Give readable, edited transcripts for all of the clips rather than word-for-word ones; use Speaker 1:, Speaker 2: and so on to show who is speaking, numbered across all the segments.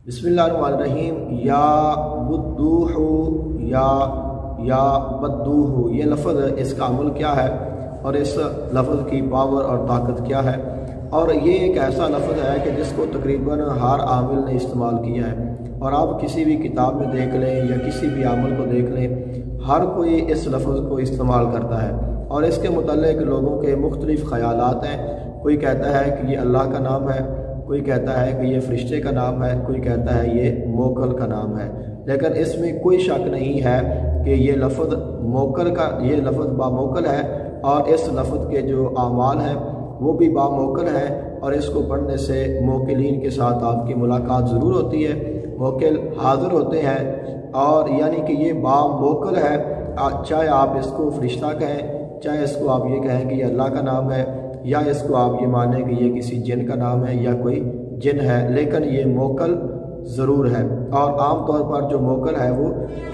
Speaker 1: बिस्मिल्लाहिर्रहमानिर्रहीम। या बुद्दूहु या बद्दूहु, ये लफ्ज़ इसका अमल क्या है और इस लफ्ज़ की पावर और ताकत क्या है। और ये एक ऐसा लफ्ज़ है कि जिसको तकरीबन हर आमिल ने इस्तेमाल किया है। और आप किसी भी किताब में देख लें या किसी भी आमिल को देख लें, हर कोई इस लफ्ज़ को इस्तेमाल करता है। और इसके मुतल्लिक़ लोगों के मुख्तलिफ़ ख़यालात हैं। कोई कहता है कि ये अल्लाह का नाम है, कोई कहता है कि ये फ़रिश्ते का नाम है, कोई कहता है ये मोकल का नाम है। लेकिन इसमें कोई शक नहीं है कि ये लफ्ज़ बामोकल है और इस लफ्ज़ के जो आमाल हैं वो भी बामोकल है। और इसको पढ़ने से मोकिलीन के साथ आपकी मुलाकात ज़रूर होती है, मोकिल हाज़िर होते हैं। और यानी कि ये बामोकल है, चाहे आप इसको फ़रिश्ता कहें, चाहे इसको आप ये कहें कि ये अल्लाह का नाम है, या इसको आप ये मानें कि ये किसी जिन का नाम है या कोई जिन है, लेकिन ये मोकल ज़रूर है। और आम तौर पर जो मोकल है वो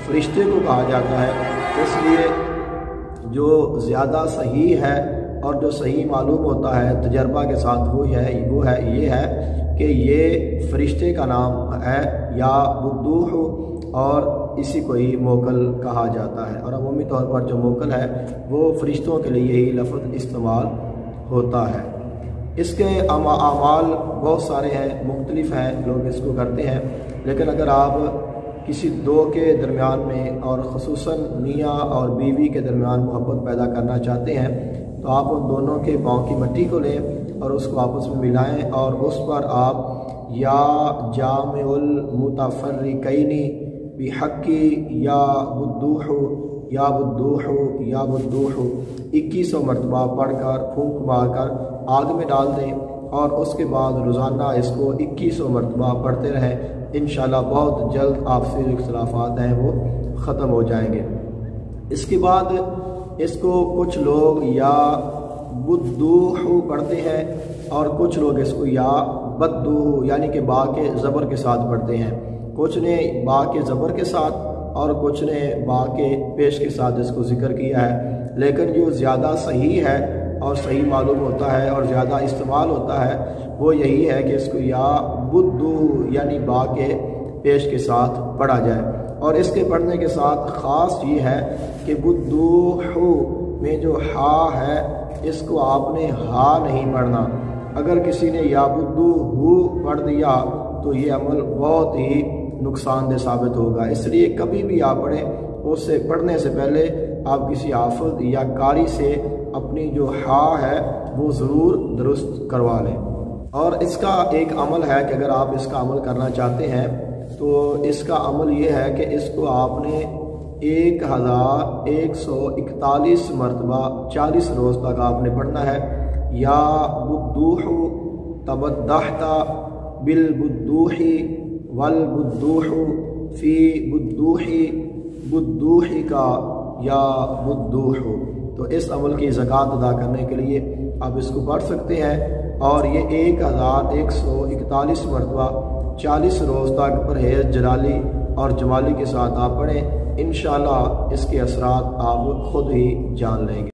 Speaker 1: फ़रिश्ते को कहा जाता है। इसलिए जो ज़्यादा सही है और जो सही मालूम होता है तजर्बा के साथ वो है कि ये फ़रिश्ते का नाम है या बुद्दूहु, और इसी को ही मोकल कहा जाता है। और अमूमी तौर पर जो मोकल है वो फ़रिश्तों के लिए ही लफ्ज़ इस्तेमाल होता है। इसके अमाल बहुत सारे हैं, मुख्तलिफ हैं, लोग इसको करते हैं। लेकिन अगर आप किसी दो के दरमियान में और ख़ुसूसन मियाँ और बीवी के दरमियान मोहब्बत पैदा करना चाहते हैं तो आप उन दोनों के पाँव की मट्टी को लें और उसको आपस में मिलाएं और उस पर आप या जामिउल मुतफर्रिकैनी बिहक्की या बुद्दूहु या बुद्दूहु या बुद्दूहु 2100 मरतबा पढ़कर फूंक मारकर आग में डाल दें और उसके बाद रोज़ाना इसको 2100 मरतबा पढ़ते रहें। इंशाअल्लाह बहुत जल्द आपसे जो इख्तिलाफ़ात हैं वो ख़त्म हो जाएंगे। इसके बाद इसको कुछ लोग या बुद्दूहु पढ़ते हैं और कुछ लोग इसको या बद्दूहु यानी कि बा के ज़बर के साथ पढ़ते हैं। कुछ ने बा के ज़बर के साथ और कुछ ने बा के पेश के साथ इसको ज़िक्र किया है। लेकिन जो ज़्यादा सही है और सही मालूम होता है और ज़्यादा इस्तेमाल होता है वो यही है कि इसको या बुद्दू यानी बा के पेश के साथ पढ़ा जाए। और इसके पढ़ने के साथ ख़ास ये है कि बुद्दूहु में जो हा है इसको आपने हा नहीं पढ़ना। अगर किसी ने या बुद्दूहु पढ़ दिया तो ये अमल बहुत ही नुकसानदेह साबित होगा। इसलिए कभी भी आप पढ़ें उससे पढ़ने से पहले आप किसी हाफ़िज़ या कारी से अपनी जो हा है वो ज़रूर दुरुस्त करवा लें। और इसका एक अमल है कि अगर आप इसका अमल करना चाहते हैं तो इसका अमल ये है कि इसको आपने 1141 मरतबा 40 रोज़ तक आपने पढ़ना है। या बुद्दूहु तबद्दहता बिल बुद्दूही वल बुद्दूहु फ़ी बुद्दूही का या बुद्दूहु। तो इस अमल की ज़कात अदा करने के लिए आप इसको पढ़ सकते हैं। और ये 1141 मरतबा 40 रोज़ तक परहेज़ जलाली और जमाली के साथ आप पढ़ें। इंशाअल्लाह इसके असरात आप खुद ही जान लेंगे।